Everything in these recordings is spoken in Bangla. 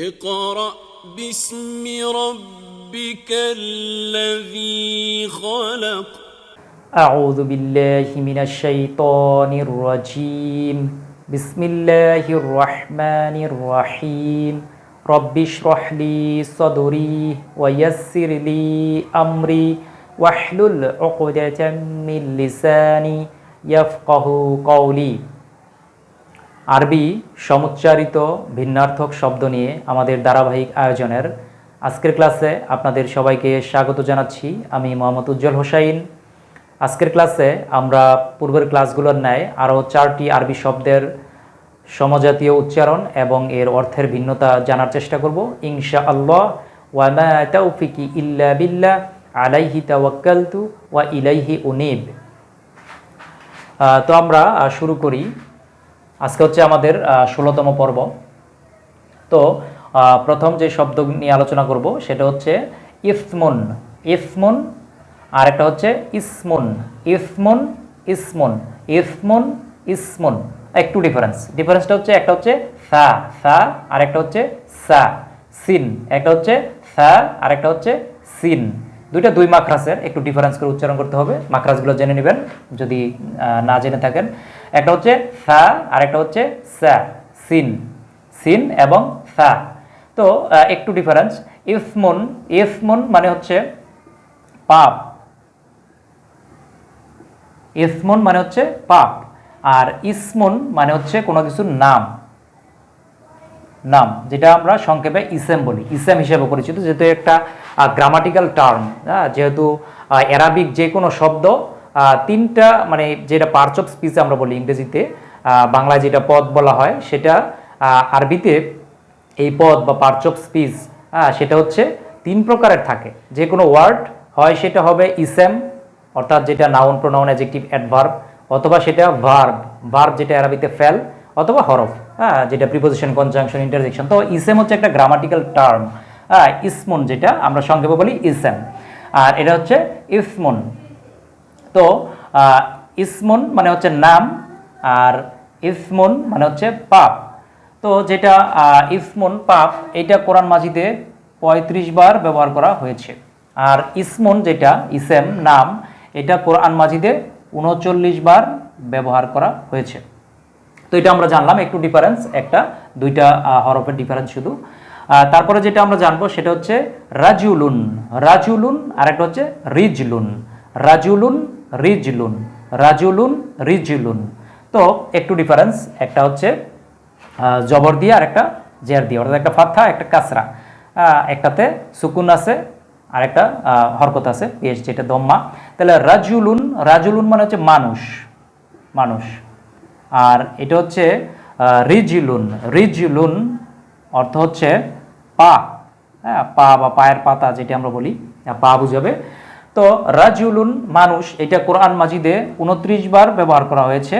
اقرأ باسم ربك الذي خلق أعوذ بالله من الشيطان الرجيم بسم الله الرحمن الرحيم رب اشرح لي صدري ويسر لي أمري واحلل عقدة من লিসানি ইয়াফকাহু কওলি। আরবি সমুচ্চারিত ভিন্নার্থক শব্দ নিয়ে আমাদের ধারাবাহিক আয়োজনের আজকের ক্লাসে আপনাদের সবাইকে স্বাগত জানাচ্ছি। আমি মোহাম্মদ উজ্জ্বল হোসাইন। আজকের ক্লাসে আমরা পূর্বের ক্লাসগুলোর ন্যায় আরও 4টি আরবি শব্দের সমজাতীয় উচ্চারণ এবং এর অর্থের ভিন্নতা জানার চেষ্টা করব ইনশাআল্লাহ। ওয়া মা তাওফিকি ইল্লা বিল্লাহ আলাইহি তাওয়াক্কালতু ওয়া ইলাইহি উনীব। তো আমরা শুরু করি। আজকে হচ্ছে আমাদের 16তম পর্ব। তো প্রথম যে শব্দ নিয়ে আলোচনা করব সেটা হচ্ছে ইসমুন। ইসমুন আর একটা হচ্ছে ইসমুন। ইসমুন ইসমুন ইসমুন ইসমুন, একটু ডিফারেন্সটা হচ্ছে একটা হচ্ছে সা সা আর একটা হচ্ছে সা সিন। একটা হচ্ছে সা আর একটা হচ্ছে সিন। দুইটা দুই মাখরাজের, একটু ডিফারেন্স করে উচ্চারণ করতে হবে। মাখরাজগুলো জেনে নেবেন যদি না জেনে থাকেন। একটা হচ্ছে সা আর একটা হচ্ছে সা সিন। সিন এবং সা। তো একটু ডিফারেন্স। ইসমুন ইসমুন মানে হচ্ছে পাপ। ইসমুন মানে হচ্ছে পাপ। আর ইসমুন মানে হচ্ছে কোনো কিছুর নাম, নাম যেটা আমরা সংক্ষেপে ইসেম বলি, ইসেম হিসেবে পরিচিত। যেহেতু একটা গ্রামাটিক্যাল টার্ম, যেহেতু অ্যারাবিক যে কোনো শব্দ তিনটা মানে যেটা পার্টস অফ স্পিচ আমরা বলি ইংরেজিতে, বাংলায় যেটা পদ বলা হয় সেটা আরবিতে এই পদ বা পার্টস অফ স্পিচ সেটা হচ্ছে 3 প্রকারের থাকে। যে কোনো ওয়ার্ড হয় সেটা হবে ইসেম, অর্থাৎ যেটা নাউন প্রোনাউন অ্যাডজেক্টিভ অ্যাডভার্ব, অথবা সেটা ভার্ব, ভার্ব যেটা আরবিতে ফেল, অথবা হরফ যেটা প্রিপোজিশন কনজাংশন ইন্টারজেকশন। তো ইসেম হচ্ছে একটা গ্রামাটিক্যাল টার্ম। ইসমুন যেটা আমরা সংক্ষেপে বলি ইসেম, আর এটা হচ্ছে ইসমুন। তো ইসমুন মানে হচ্ছে নাম আর ইসমুন মানে হচ্ছে পাপ। তো যেটা ইসমুন পাপ, এটা কোরআন মাজিদে 35 বার ব্যবহার করা হয়েছে। আর ইসমুন যেটা ইসেম নাম, এটা কোরআন মাজিদে 39 বার ব্যবহার করা হয়েছে। তো এটা আমরা জানলাম, একটু ডিফারেন্স, একটা দুইটা হরফের ডিফারেন্স শুধু। তারপরে যেটা আমরা জানবো সেটা হচ্ছে রাজুলুন। রাজুলুন আর একটা হচ্ছে রিজলুন। রাজুলুন রিজলুন রাজুলুন রিজলুন। তো একটু ডিফারেন্স, একটা হচ্ছে জবর দিয়ে আর একটা জের দিয়ে, অর্থাৎ একটা ফাতহা একটা কাসরা, একটাতে সুকুন আছে আর একটা হরকত আছে পেশ যেটা দম্মা। তাহলে রাজুলুন, রাজুলুন মানে হচ্ছে মানুষ, মানুষ। আর এটা হচ্ছে রিজলুন। রিজলুন অর্থ হচ্ছে পা, পা বা পায়ের পাতা যেটা আমরা বলি, পা বুঝাবে। তো রাজুলুন মানুষ, এটা কোরআন মাজিদে 29 বার ব্যবহার করা হয়েছে।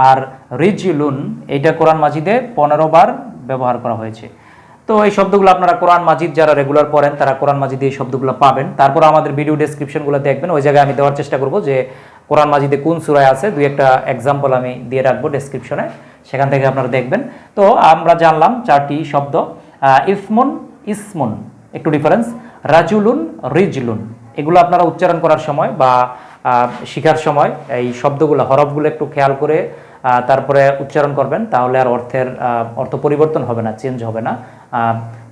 আর রিজলুন এটা কোরআন মাজিদে 15 বার ব্যবহার করা হয়েছে। তো এই শব্দগুলো আপনারা কোরআন মাজিদ যারা রেগুলার পড়েন তারা কোরআন মাজিদে এই শব্দগুলো পাবেন। তারপর আমাদের ভিডিও ডেসক্রিপশনগুলো দেখবেন, ওই জায়গায় আমি দেওয়ার চেষ্টা করব যে কোরআন মাজিদে কোন সূরায় আছে, দুই একটা এক্সাম্পল আমি দিয়ে রাখবো ডেসক্রিপশনে, সেখান থেকে আপনারা দেখবেন। তো আমরা জানলাম 4টি শব্দ, ইসমুন ইসমুন, একটু ডিফারেন্স, রাজুলুন রিজলুন। এগুলো আপনারা উচ্চারণ করার সময় বা শেখার সময় এই শব্দগুলো হরফগুলো একটু খেয়াল করে তারপরে উচ্চারণ করবেন, তাহলে আর অর্থ পরিবর্তন হবে না, চেঞ্জ হবে না।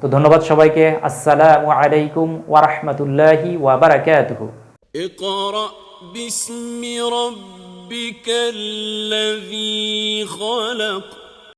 তো ধন্যবাদ সবাইকে। আসসালামু আলাইকুম ওয়া রাহমাতুল্লাহি ওয়া বারাকাতুহু। اقرأ باسم ربك الذي خلق